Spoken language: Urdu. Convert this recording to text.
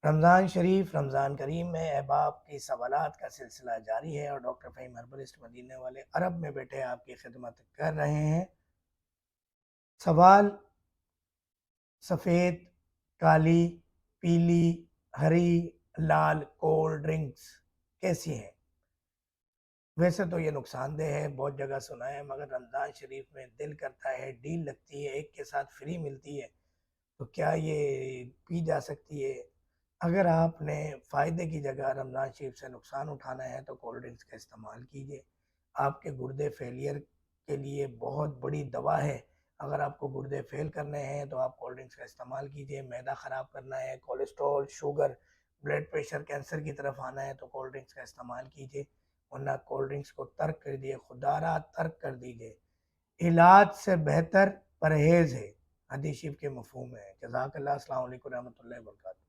رمضان شریف، رمضان کریم میں احباب کی سوالات کا سلسلہ جاری ہے اور ڈاکٹر فہیم ہربلسٹ مدینے والے عرب میں بیٹھے آپ کی خدمت کر رہے ہیں۔ سوال: سفید، کالی، پیلی، ہری، لال کولڈ ڈرنکس کیسی ہیں؟ ویسے تو یہ نقصان دہ ہے، بہت جگہ سنا ہے، مگر رمضان شریف میں دل کرتا ہے، ڈیل لگتی ہے، ایک کے ساتھ فری ملتی ہے، تو کیا یہ پی جا سکتی ہے؟ اگر آپ نے فائدے کی جگہ رمضان شریف سے نقصان اٹھانا ہے تو کولڈ ڈرنکس کا استعمال کیجئے۔ آپ کے گردے فیلئر کے لیے بہت بڑی دوا ہے۔ اگر آپ کو گردے فیل کرنے ہیں تو آپ کولڈ ڈرنکس کا استعمال کیجئے۔ معدہ خراب کرنا ہے، cholesterol, sugar, blood pressure, cancer کی طرف آنا ہے تو کولڈ ڈرنکس کا استعمال کیجئے، ورنہ کولڈ ڈرنکس کو ترک کر دیجئے، خدا را ترک کر دیجئے۔ علاج سے بہتر پرہیز ہے، حدیث شریف کے مفہوم ہے۔ جزاک اللہ، السلام علیکم ورحمۃ اللہ وبرکاتہ۔